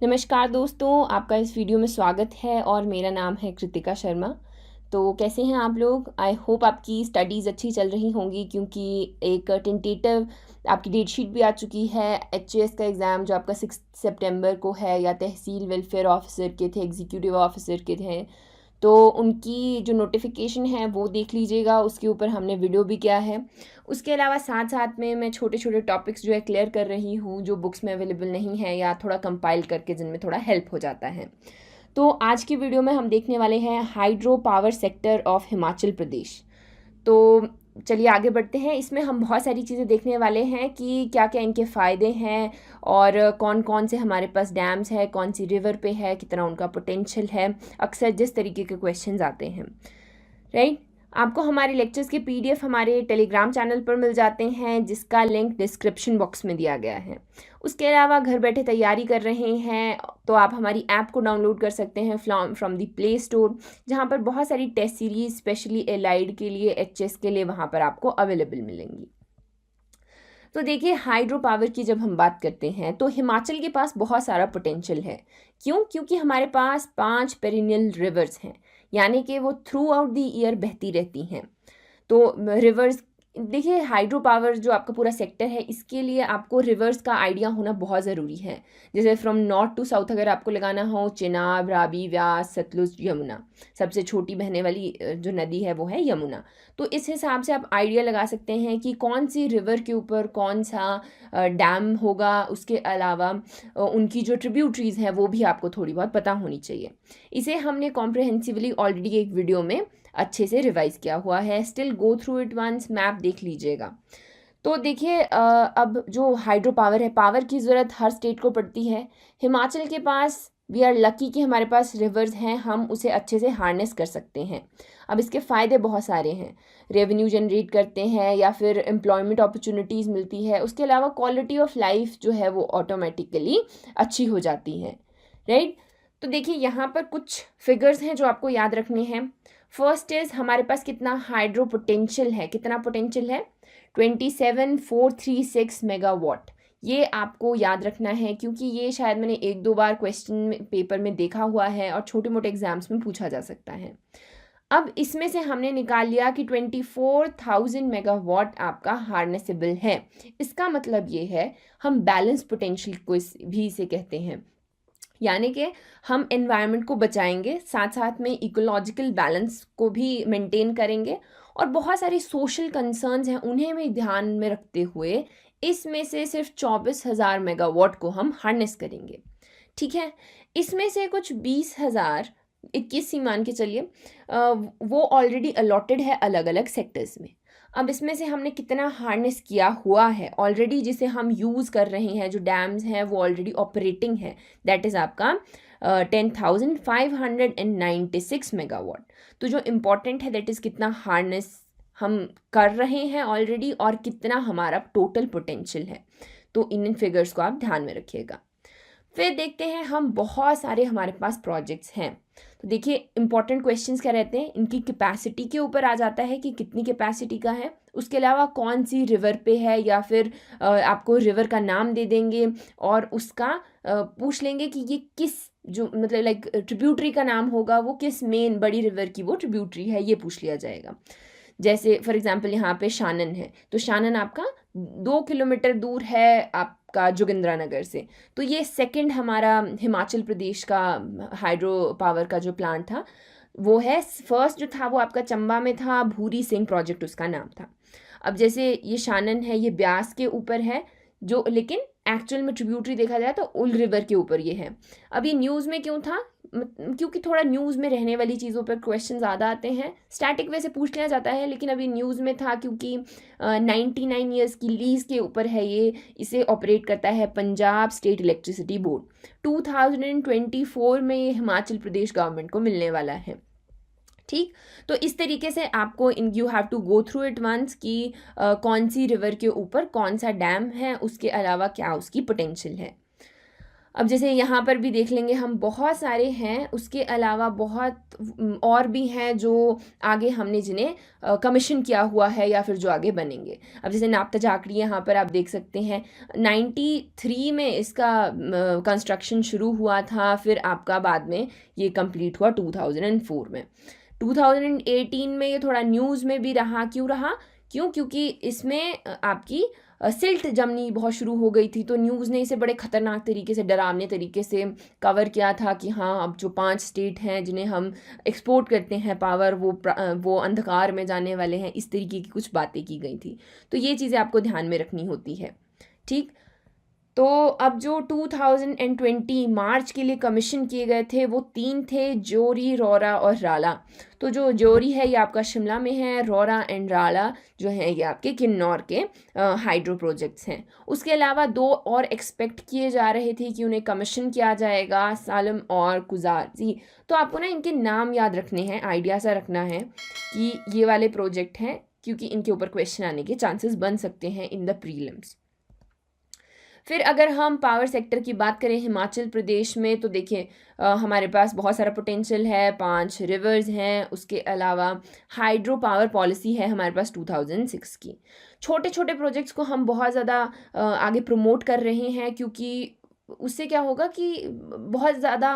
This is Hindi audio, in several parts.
नमस्कार दोस्तों, आपका इस वीडियो में स्वागत है और मेरा नाम है कृतिका शर्मा। तो कैसे हैं आप लोग? आई होप आपकी स्टडीज़ अच्छी चल रही होंगी, क्योंकि एक टेंटेटिव आपकी डेट शीट भी आ चुकी है। एचएएस का एग्ज़ाम जो आपका 6 सितंबर को है, या तहसील वेलफेयर ऑफिसर के थे, एग्जीक्यूटिव ऑफिसर के थे, तो उनकी जो नोटिफिकेशन है वो देख लीजिएगा। उसके ऊपर हमने वीडियो भी किया है। उसके अलावा साथ साथ में मैं छोटे छोटे टॉपिक्स जो है क्लियर कर रही हूँ, जो बुक्स में अवेलेबल नहीं है या थोड़ा कंपाइल करके, जिनमें थोड़ा हेल्प हो जाता है। तो आज की वीडियो में हम देखने वाले हैं hydro power sector of Himachal Pradesh. तो चलिए आगे बढ़ते हैं। इसमें हम बहुत सारी चीज़ें देखने वाले हैं कि क्या क्या इनके फ़ायदे हैं, और कौन कौन से हमारे पास डैम्स है, कौन सी रिवर पे है, कितना उनका पोटेंशियल है, अक्सर जिस तरीके के क्वेश्चंस आते हैं। राइट। आपको हमारे लेक्चर्स के पीडीएफ हमारे टेलीग्राम चैनल पर मिल जाते हैं, जिसका लिंक डिस्क्रिप्शन बॉक्स में दिया गया है। उसके अलावा घर बैठे तैयारी कर रहे हैं तो आप हमारी ऐप को डाउनलोड कर सकते हैं फ्रॉम द प्ले स्टोर, जहाँ पर बहुत सारी टेस्ट सीरीज स्पेशली एलाइड के लिए, एचएस के लिए वहाँ पर आपको अवेलेबल मिलेंगी। तो देखिए, हाइड्रो पावर की जब हम बात करते हैं तो हिमाचल के पास बहुत सारा पोटेंशियल है। क्यों? क्योंकि हमारे पास 5 पेरिनियल रिवर्स हैं, यानी कि वो थ्रू आउट द ईयर बहती रहती हैं। तो रिवर्स, देखिए हाइड्रो पावर जो आपका पूरा सेक्टर है, इसके लिए आपको रिवर्स का आइडिया होना बहुत ज़रूरी है। जैसे फ्रॉम नॉर्थ टू साउथ अगर आपको लगाना हो, चिनाब, रावी, व्यास, सतलुज, यमुना, सबसे छोटी बहने वाली जो नदी है वो है यमुना। तो इस हिसाब से आप आइडिया लगा सकते हैं कि कौन सी रिवर के ऊपर कौन सा डैम होगा। उसके अलावा उनकी जो ट्रिब्यूटरीज हैं वो भी आपको थोड़ी बहुत पता होनी चाहिए। इसे हमने कॉम्प्रिहेंसिवली ऑलरेडी एक वीडियो में अच्छे से रिवाइज किया हुआ है। Still go through it once, map देख लीजिएगा। तो देखिए, अब जो हाइड्रो पावर है, पावर की ज़रूरत हर स्टेट को पड़ती है। हिमाचल के पास वी आर लकी कि हमारे पास रिवर्स हैं, हम उसे अच्छे से हार्नेस कर सकते हैं। अब इसके फ़ायदे बहुत सारे हैं। रेवेन्यू जनरेट करते हैं, या फिर एम्प्लॉयमेंट अपॉर्चुनिटीज़ मिलती है। उसके अलावा क्वालिटी ऑफ लाइफ जो है वो ऑटोमेटिकली अच्छी हो जाती है। राइट। तो देखिए, यहाँ पर कुछ फिगर्स हैं जो आपको याद रखने हैं। फर्स्ट इज हमारे पास कितना हाइड्रो पोटेंशियल है। कितना पोटेंशियल है? 27436 मेगावाट। ये आपको याद रखना है, क्योंकि ये शायद मैंने एक दो बार क्वेश्चन पेपर में देखा हुआ है और छोटे मोटे एग्जाम्स में पूछा जा सकता है। अब इसमें से हमने निकाल लिया कि 24,000 मेगावाट आपका हार्नेसेबल है। इसका मतलब ये है, हम बैलेंस पोटेंशियल को भी इसे कहते हैं, यानी कि हम एनवायरनमेंट को बचाएंगे, साथ साथ में इकोलॉजिकल बैलेंस को भी मेंटेन करेंगे, और बहुत सारी सोशल कंसर्न्स हैं उन्हें भी ध्यान में रखते हुए इसमें से सिर्फ 24,000 मेगावाट को हम हार्नेस करेंगे। ठीक है। इसमें से कुछ 20,000, 21 ही मान के चलिए, वो ऑलरेडी अलॉटेड है अलग अलग सेक्टर्स में। अब इसमें से हमने कितना हार्नेस किया हुआ है ऑलरेडी, जिसे हम यूज़ कर रहे हैं, जो डैम्स हैं वो ऑलरेडी ऑपरेटिंग है, दैट इज़ आपका 10,596 मेगावाट। तो जो इम्पोर्टेंट है दैट इज़ कितना हार्नेस हम कर रहे हैं ऑलरेडी, और कितना हमारा टोटल पोटेंशियल है। तो इन फिगर्स को आप ध्यान में रखिएगा। फिर देखते हैं हम, बहुत सारे हमारे पास प्रोजेक्ट्स हैं। तो देखिए, इंपॉर्टेंट क्वेश्चंस क्या रहते हैं, इनकी कैपेसिटी के ऊपर आ जाता है कि कितनी कैपेसिटी का है। उसके अलावा कौन सी रिवर पे है, या फिर आपको रिवर का नाम दे देंगे और उसका पूछ लेंगे कि ये किस, जो मतलब लाइक ट्रिब्यूटरी का नाम होगा वो किस मेन बड़ी रिवर की वो ट्रिब्यूटरी है, ये पूछ लिया जाएगा। जैसे फॉर एग्जांपल यहाँ पे शानन है, तो शानन आपका 2 किलोमीटर दूर है आपका जोगिंद्रानगर से। तो ये सेकंड हमारा हिमाचल प्रदेश का हाइड्रो पावर का जो प्लांट था वो है। फर्स्ट जो था वो आपका चंबा में था, भूरी सिंह प्रोजेक्ट उसका नाम था। अब जैसे ये शानन है, ये ब्यास के ऊपर है, जो लेकिन एक्चुअल में ट्रिब्यूटरी देखा जाए तो उल रिवर के ऊपर ये है। अब ये न्यूज़ में क्यों था? क्योंकि थोड़ा न्यूज़ में रहने वाली चीज़ों पर क्वेश्चन ज़्यादा आते हैं। स्टैटिक वैसे पूछ लिया जाता है, लेकिन अभी न्यूज़ में था क्योंकि 99 ईयर्स की लीज़ के ऊपर है ये। इसे ऑपरेट करता है पंजाब स्टेट इलेक्ट्रिसिटी बोर्ड। 2024 में ये हिमाचल प्रदेश गवर्नमेंट को मिलने वाला है। ठीक। तो इस तरीके से आपको you have to go through it once कि कौन सी रिवर के ऊपर कौन सा डैम है, उसके अलावा क्या उसकी पोटेंशियल है। अब जैसे यहाँ पर भी देख लेंगे हम, बहुत सारे हैं, उसके अलावा बहुत और भी हैं जो आगे हमने जिन्हें कमीशन किया हुआ है या फिर जो आगे बनेंगे। अब जैसे नाप्ता झाकड़ी यहाँ पर आप देख सकते हैं, 93 में इसका कंस्ट्रक्शन शुरू हुआ था, फिर आपका बाद में ये कंप्लीट हुआ 2004 में। 2018 में ये थोड़ा न्यूज़ में भी रहा। क्यों रहा? क्योंकि इसमें आपकी सिल्ट जमनी बहुत शुरू हो गई थी, तो न्यूज़ ने इसे बड़े ख़तरनाक तरीके से, डरावने तरीके से कवर किया था कि हाँ, अब जो 5 स्टेट हैं जिन्हें हम एक्सपोर्ट करते हैं पावर, वो अंधकार में जाने वाले हैं, इस तरीके की कुछ बातें की गई थी। तो ये चीज़ें आपको ध्यान में रखनी होती है। ठीक, तो अब जो 2020 मार्च के लिए कमीशन किए गए थे वो 3 थे, जोरी, रौरा और राला। तो जो जोरी है ये आपका शिमला में है, रौरा एंड राला जो है ये आपके किन्नौर के हाइड्रो प्रोजेक्ट्स हैं। उसके अलावा 2 और एक्सपेक्ट किए जा रहे थे कि उन्हें कमीशन किया जाएगा, सालम और कुजार जी। तो आपको ना इनके नाम याद रखने हैं, आइडिया सा रखना है कि ये वाले प्रोजेक्ट हैं, क्योंकि इनके ऊपर क्वेश्चन आने के चांसेस बन सकते हैं इन द प्रीलिम्स। फिर अगर हम पावर सेक्टर की बात करें हिमाचल प्रदेश में, तो देखिए हमारे पास बहुत सारा पोटेंशियल है, 5 रिवर्स हैं, उसके अलावा हाइड्रो पावर पॉलिसी है हमारे पास 2006 की। छोटे छोटे प्रोजेक्ट्स को हम बहुत ज़्यादा आगे प्रमोट कर रहे हैं, क्योंकि उससे क्या होगा कि बहुत ज़्यादा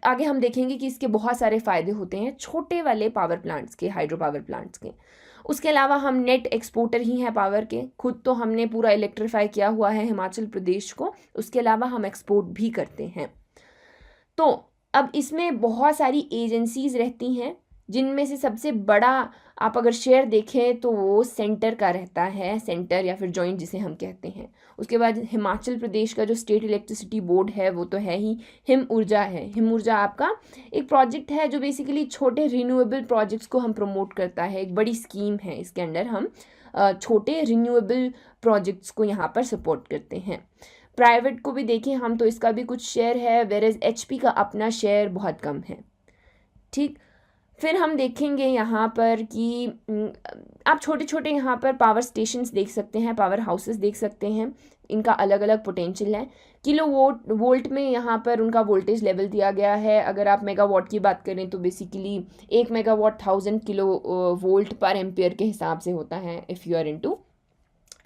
आगे हम देखेंगे कि इसके बहुत सारे फ़ायदे होते हैं छोटे वाले पावर प्लांट्स के, हाइड्रो पावर प्लांट्स के। उसके अलावा हम नेट एक्सपोर्टर ही हैं पावर के, खुद तो हमने पूरा इलेक्ट्रीफाई किया हुआ है हिमाचल प्रदेश को, उसके अलावा हम एक्सपोर्ट भी करते हैं। तो अब इसमें बहुत सारी एजेंसीज़ रहती हैं, जिनमें से सबसे बड़ा आप अगर शेयर देखें तो वो सेंटर का रहता है, सेंटर या फिर जॉइंट जिसे हम कहते हैं। उसके बाद हिमाचल प्रदेश का जो स्टेट इलेक्ट्रिसिटी बोर्ड है वो तो है ही, हिम ऊर्जा है। हिम ऊर्जा आपका एक प्रोजेक्ट है जो बेसिकली छोटे रिन्यूएबल प्रोजेक्ट्स को हम प्रमोट करता है, एक बड़ी स्कीम है, इसके अंडर हम छोटे रिन्यूएबल प्रोजेक्ट्स को यहाँ पर सपोर्ट करते हैं। प्राइवेट को भी देखें हम तो इसका भी कुछ शेयर है, वेरेज एचपी का अपना शेयर बहुत कम है। ठीक, फिर हम देखेंगे यहाँ पर कि आप छोटे छोटे यहाँ पर पावर स्टेशंस देख सकते हैं, पावर हाउसेस देख सकते हैं, इनका अलग अलग पोटेंशियल है। किलो वोल्ट में यहाँ पर उनका वोल्टेज लेवल दिया गया है। अगर आप मेगावाट की बात करें तो basically 1 megawatt 1000 kilovolt per ampere के हिसाब से होता है, if you are into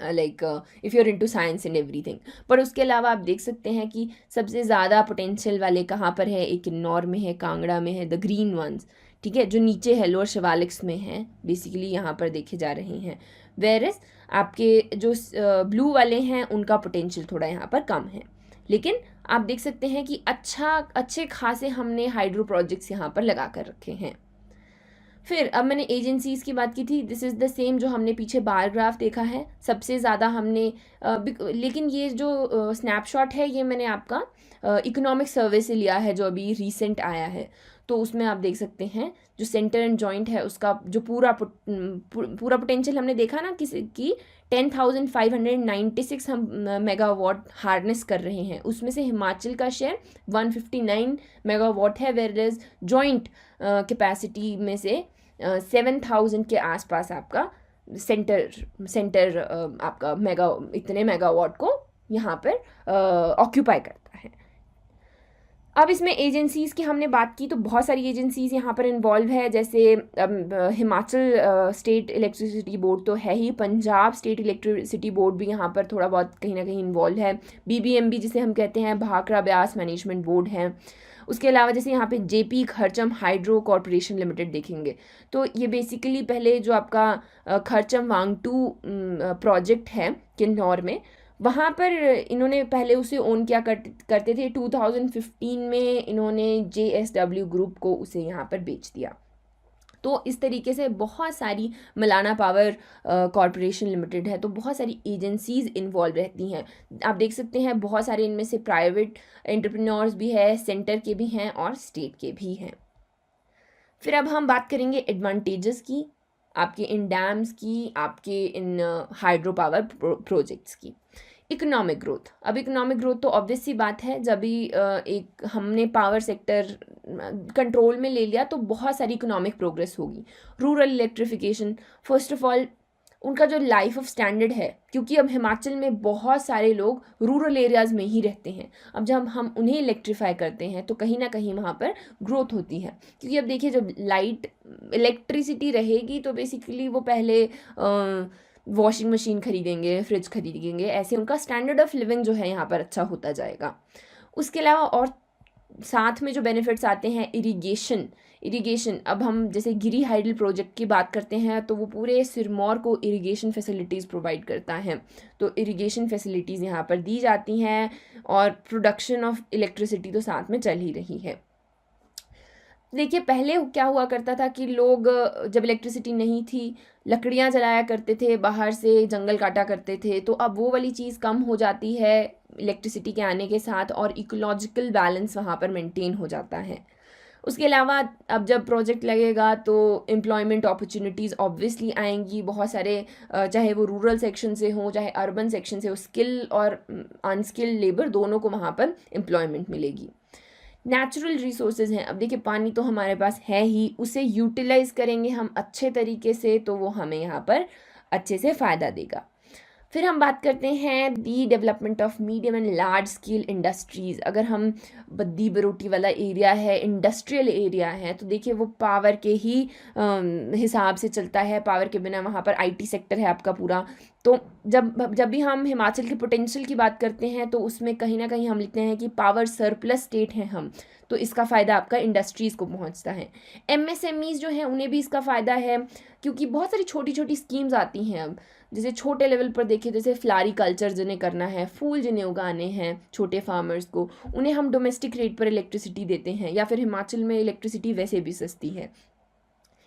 if you are into science and everything. पर उसके अलावा आप देख सकते हैं कि सबसे ज़्यादा पोटेंशियल वाले कहाँ पर है, एक किन्नौर में है, कांगड़ा में है, द ग्रीन वंस, ठीक है, जो नीचे है लोअर शिवालिक्स में है, बेसिकली यहाँ पर देखे जा रहे हैं। वेरस आपके जो ब्लू वाले हैं उनका पोटेंशियल थोड़ा यहाँ पर कम है, लेकिन आप देख सकते हैं कि अच्छे खासे हमने हाइड्रो प्रोजेक्ट्स यहाँ पर लगा कर रखे हैं। फिर अब मैंने एजेंसीज़ की बात की थी, दिस इज़ द सेम जो हमने पीछे बार ग्राफ देखा है, सबसे ज़्यादा हमने लेकिन ये जो स्नैपशॉट है ये मैंने आपका इकोनॉमिक सर्वे से लिया है जो अभी रीसेंट आया है। तो उसमें आप देख सकते हैं जो सेंटर एंड जॉइंट है उसका जो पूरा पोटेंशियल हमने देखा ना कि 10,596 हम मेगावाट हार्नेस कर रहे हैं, उसमें से हिमाचल का शेयर 159 मेगावाट है, वेयरएज जॉइंट कैपेसिटी में से 7,000 के आसपास आपका सेंटर आपका इतने मेगावाट को यहाँ पर ऑक्यूपाई करता है। अब इसमें एजेंसीज़ की हमने बात की तो बहुत सारी एजेंसीज़ यहाँ पर इन्वॉल्व है, जैसे हिमाचल स्टेट इलेक्ट्रिसिटी बोर्ड तो है ही, पंजाब स्टेट इलेक्ट्रिसिटी बोर्ड भी यहाँ पर थोड़ा बहुत कहीं ना कहीं इन्वॉल्व है, BBMB जिसे हम कहते हैं, भाखड़ा ब्यास मैनेजमेंट बोर्ड है। उसके अलावा जैसे यहाँ पे जेपी खरचम हाइड्रो कॉरपोरेशन लिमिटेड देखेंगे तो ये बेसिकली पहले जो आपका खरचम वांगटू प्रोजेक्ट है किन्नौर में, वहाँ पर इन्होंने पहले उसे ओन क्या करते थे। 2015 में इन्होंने JSW ग्रुप को उसे यहाँ पर बेच दिया। तो इस तरीके से बहुत सारी मलाना पावर कॉरपोरेशन लिमिटेड है, तो बहुत सारी एजेंसीज़ इन्वॉल्व रहती हैं। आप देख सकते हैं बहुत सारे इनमें से प्राइवेट एंटरप्रेन्योर्स भी है, सेंटर के भी हैं और स्टेट के भी हैं। फिर अब हम बात करेंगे एडवांटेजेस की, आपके इन डैम्स की, आपके इन हाइड्रो पावर प्रोजेक्ट्स की। इकोनॉमिक ग्रोथ, अब इकोनॉमिक ग्रोथ तो ऑब्वियस सी बात है, जब भी एक हमने पावर सेक्टर कंट्रोल में ले लिया तो बहुत सारी इकोनॉमिक प्रोग्रेस होगी। Rural electrification, first of all उनका जो लाइफ ऑफ स्टैंडर्ड है, क्योंकि अब हिमाचल में बहुत सारे लोग रूरल एरियाज़ में ही रहते हैं, अब जब हम उन्हें इलेक्ट्रीफाई करते हैं तो कहीं ना कहीं वहाँ पर ग्रोथ होती है। क्योंकि अब देखिए जब लाइट इलेक्ट्रिसिटी रहेगी तो बेसिकली वो पहले वॉशिंग मशीन खरीदेंगे, फ्रिज खरीदेंगे, ऐसे उनका स्टैंडर्ड ऑफ लिविंग जो है यहाँ पर अच्छा होता जाएगा। उसके अलावा और साथ में जो बेनिफिट्स आते हैं, इरिगेशन अब हम जैसे गिरी हाइडल प्रोजेक्ट की बात करते हैं तो वो पूरे सिरमौर को इरिगेशन फैसिलिटीज़ प्रोवाइड करता है, तो इरिगेशन फैसिलिटीज़ यहाँ पर दी जाती हैं और प्रोडक्शन ऑफ इलेक्ट्रिसिटी तो साथ में चल ही रही है। देखिए पहले क्या हुआ करता था कि लोग जब इलेक्ट्रिसिटी नहीं थी लकड़ियाँ जलाया करते थे, बाहर से जंगल काटा करते थे, तो अब वो वाली चीज़ कम हो जाती है इलेक्ट्रिसिटी के आने के साथ और इकोलॉजिकल बैलेंस वहाँ पर मेंटेन हो जाता है। उसके अलावा अब जब प्रोजेक्ट लगेगा तो एम्प्लॉयमेंट अपॉर्चुनिटीज़ ऑब्वियसली आएंगी, बहुत सारे चाहे वो रूरल सेक्शन से हो चाहे अर्बन सेक्शन से हो, स्किल और अनस्किल्ड लेबर दोनों को वहाँ पर एम्प्लॉयमेंट मिलेगी। नेचुरल रिसोर्सेज हैं, अब देखिए पानी तो हमारे पास है ही, उसे यूटिलाइज करेंगे हम अच्छे तरीके से तो वो हमें यहाँ पर अच्छे से फ़ायदा देगा। फिर हम बात करते हैं the development of medium and large scale industries. अगर हम बद्दी बरोटी वाला एरिया है, इंडस्ट्रियल एरिया है, तो देखिए वो पावर के ही हिसाब से चलता है, पावर के बिना वहाँ पर आईटी सेक्टर है आपका पूरा। तो जब भी हम हिमाचल के पोटेंशियल की बात करते हैं तो उसमें कहीं ना कहीं हम लिखते हैं कि पावर सरप्लस स्टेट हैं हम, तो इसका फ़ायदा आपका इंडस्ट्रीज़ को पहुंचता है। एमएसएमईज़ जो हैं उन्हें भी इसका फ़ायदा है, क्योंकि बहुत सारी छोटी छोटी स्कीम्स आती हैं अब, जैसे छोटे लेवल पर देखिए जैसे फ्लारी कल्चर जिन्हें करना है, फूल जिन्हें उगाने हैं छोटे फार्मर्स को, उन्हें हम डोमेस्टिक रेट पर इलेक्ट्रिसिटी देते हैं, या फिर हिमाचल में इलेक्ट्रिसिटी वैसे भी सस्ती है।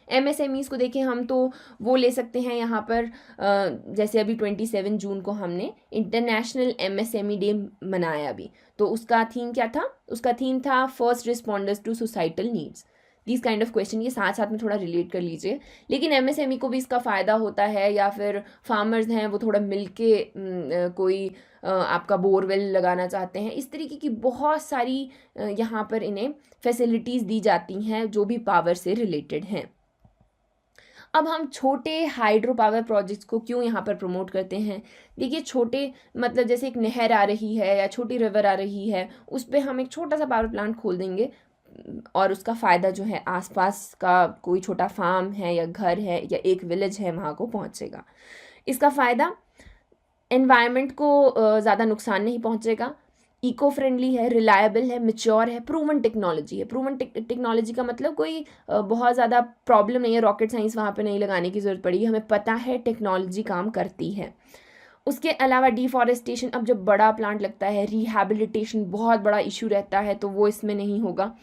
एमएसएमईज़ को देखें हम तो वो ले सकते हैं यहाँ पर, जैसे अभी 27 जून को हमने इंटरनेशनल एमएसएमई डे मनाया अभी, तो उसका थीम क्या था? उसका थीम था first responders to societal needs. This kind of question ये साथ साथ में थोड़ा रिलेट कर लीजिए। लेकिन एमएसएमई को भी इसका फ़ायदा होता है, या फिर फार्मर्स हैं वो थोड़ा मिल के कोई आपका बोरवेल लगाना चाहते हैं, इस तरीके की बहुत सारी यहाँ पर इन्हें फैसिलिटीज़ दी जाती हैं जो भी पावर से रिलेटेड हैं। अब हम छोटे हाइड्रो पावर प्रोजेक्ट्स को क्यों यहाँ पर प्रमोट करते हैं? देखिए छोटे मतलब जैसे एक नहर आ रही है या छोटी रिवर आ रही है, उस पर हम एक छोटा सा पावर प्लांट खोल देंगे और उसका फ़ायदा जो है आसपास का कोई छोटा फार्म है या घर है या एक विलेज है वहाँ को पहुँचेगा। इसका फ़ायदा एनवायरनमेंट को ज़्यादा नुकसान नहीं पहुँचेगा, इको फ्रेंडली है, रिलायबल है, मैच्योर है, प्रूवन टेक्नोलॉजी है। प्रूवन टेक्नोलॉजी का मतलब कोई बहुत ज़्यादा प्रॉब्लम नहीं है, रॉकेट साइंस वहाँ पे नहीं लगाने की ज़रूरत पड़ेगी, हमें पता है टेक्नोलॉजी काम करती है। उसके अलावा डिफॉरेस्टेशन, अब जब बड़ा प्लांट लगता है रिहैबिलिटेशन बहुत बड़ा इशू रहता है, तो वो इसमें नहीं होगा।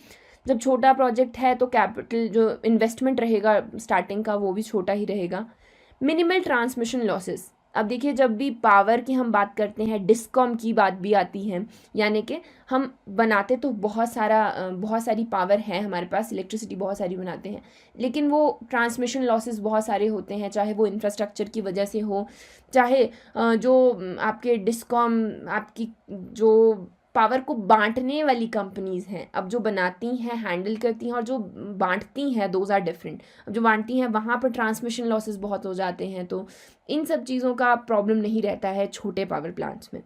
जब छोटा प्रोजेक्ट है तो कैपिटल जो इन्वेस्टमेंट रहेगा स्टार्टिंग का वो भी छोटा ही रहेगा। मिनिमल ट्रांसमिशन लॉसेस, अब देखिए जब भी पावर की हम बात करते हैं डिस्कॉम की बात भी आती है, यानी कि हम बनाते तो बहुत सारी पावर है हमारे पास, इलेक्ट्रिसिटी बहुत सारी बनाते हैं, लेकिन वो ट्रांसमिशन लॉसेस बहुत सारे होते हैं, चाहे वो इंफ्रास्ट्रक्चर की वजह से हो, चाहे जो आपके डिस्कॉम आपकी जो पावर को बांटने वाली कंपनीज़ हैं, अब जो बनाती हैं हैंडल करती हैं और जो बांटती हैं दोज आर डिफरेंट। अब जो बांटती हैं वहाँ पर ट्रांसमिशन लॉसेस बहुत हो जाते हैं, तो इन सब चीज़ों का प्रॉब्लम नहीं रहता है छोटे पावर प्लांट्स में।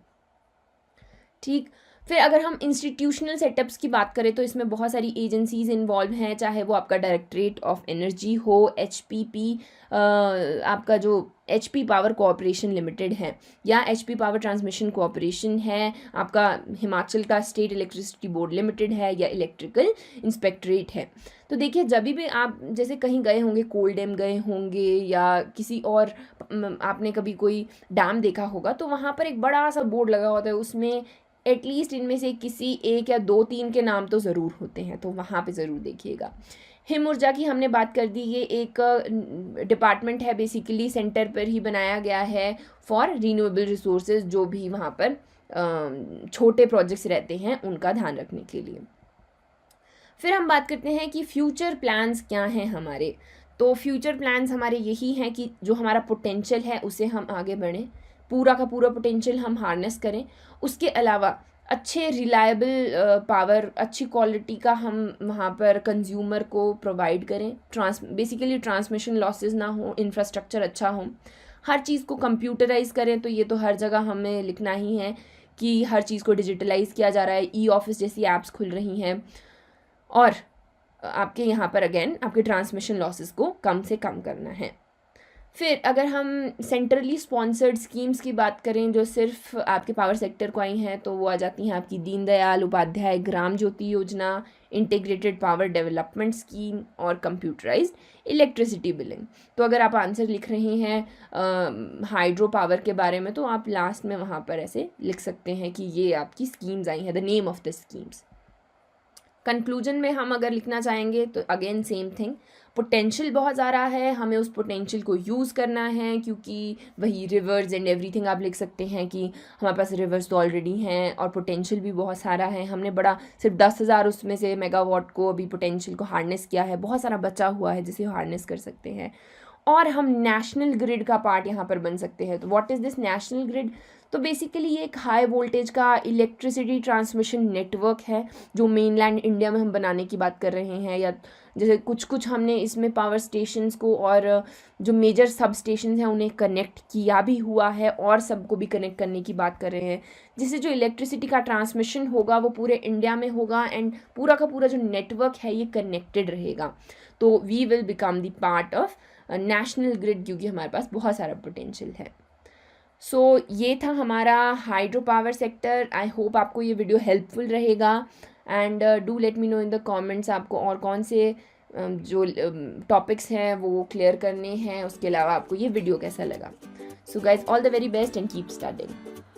ठीक, फिर अगर हम इंस्टीट्यूशनल सेटअप्स की बात करें तो इसमें बहुत सारी एजेंसीज़ इन्वॉल्व हैं, चाहे वो आपका डायरेक्टरेट ऑफ एनर्जी हो, एचपीपी आपका जो एचपी पावर कोऑपरेशन लिमिटेड है, या एचपी पावर ट्रांसमिशन कोऑपरेशन है, आपका हिमाचल का स्टेट इलेक्ट्रिसिटी बोर्ड लिमिटेड है, या इलेक्ट्रिकल इंस्पेक्टरेट है। तो देखिए जब भी आप जैसे कहीं गए होंगे, कोल डैम गए होंगे या किसी और आपने कभी कोई डैम देखा होगा, तो वहाँ पर एक बड़ा सा बोर्ड लगा होता है, उसमें एटलीस्ट इनमें से किसी एक या दो तीन के नाम तो ज़रूर होते हैं, तो वहाँ पे ज़रूर देखिएगा। हिम ऊर्जा की हमने बात कर दी, ये एक डिपार्टमेंट है, बेसिकली सेंटर पर ही बनाया गया है फॉर रीन्यूएबल रिसोर्सेज, जो भी वहाँ पर छोटे प्रोजेक्ट्स रहते हैं उनका ध्यान रखने के लिए। फिर हम बात करते हैं कि फ्यूचर प्लान्स क्या हैं हमारे। तो फ्यूचर प्लान्स हमारे यही हैं कि जो हमारा पोटेंशियल है उसे हम आगे बढ़ें, पूरा का पूरा पोटेंशियल हम हार्नेस करें। उसके अलावा अच्छे रिलायबल पावर, अच्छी क्वालिटी का हम वहाँ पर कंज्यूमर को प्रोवाइड करें, बेसिकली ट्रांसमिशन लॉसेस ना हो, इंफ्रास्ट्रक्चर अच्छा हो, हर चीज़ को कंप्यूटराइज़ करें, तो ये तो हर जगह हमें लिखना ही है कि हर चीज़ को डिजिटलाइज़ किया जा रहा है, ई ऑफिस जैसी ऐप्स खुल रही हैं, और आपके यहाँ पर अगेन आपके ट्रांसमिशन लॉसेस को कम से कम करना है। फिर अगर हम सेंट्रली स्पॉन्सर्ड स्कीम्स की बात करें जो सिर्फ आपके पावर सेक्टर को आई हैं, तो वो आ जाती हैं आपकी दीनदयाल उपाध्याय ग्राम ज्योति योजना, इंटीग्रेटेड पावर डेवलपमेंट स्कीम और कंप्यूटराइज्ड इलेक्ट्रिसिटी बिलिंग। तो अगर आप आंसर लिख रहे हैं हाइड्रो पावर के बारे में, तो आप लास्ट में वहाँ पर ऐसे लिख सकते हैं कि ये आपकी स्कीम्स आई हैं, the name of the schemes. Conclusion में हम अगर लिखना चाहेंगे तो अगेन सेम थिंग, पोटेंशियल बहुत ज़्यादा है, हमें उस पोटेंशियल को यूज़ करना है, क्योंकि वही रिवर्स एंड एवरीथिंग आप लिख सकते हैं कि हमारे पास रिवर्स तो ऑलरेडी हैं और पोटेंशियल भी बहुत सारा है। हमने बड़ा सिर्फ 10,000 उसमें से मेगावाट को अभी पोटेंशियल को हार्नेस किया है, बहुत सारा बचा हुआ है जिसे हार्नेस कर सकते हैं, और हम नेशनल ग्रिड का पार्ट यहाँ पर बन सकते हैं। तो what is this national grid? तो बेसिकली ये एक हाई वोल्टेज का इलेक्ट्रिसिटी ट्रांसमिशन नेटवर्क है जो मेनलैंड इंडिया में हम बनाने की बात कर रहे हैं, या जैसे कुछ हमने इसमें पावर स्टेशंस को और जो मेजर सब स्टेशन हैं उन्हें कनेक्ट किया भी हुआ है, और सबको भी कनेक्ट करने की बात कर रहे हैं, जिससे जो इलेक्ट्रिसिटी का ट्रांसमिशन होगा वो पूरे इंडिया में होगा, एंड पूरा का पूरा जो नेटवर्क है ये कनेक्टेड रहेगा। तो we will become the part of national grid, क्योंकि हमारे पास बहुत सारा पोटेंशियल है। सो ये था हमारा hydro power sector. I hope आपको ये वीडियो हेल्पफुल रहेगा, and do let me know in the comments आपको और कौन से जो टॉपिक्स हैं वो क्लियर करने हैं, उसके अलावा आपको ये वीडियो कैसा लगा। So guys, all the very best and keep studying.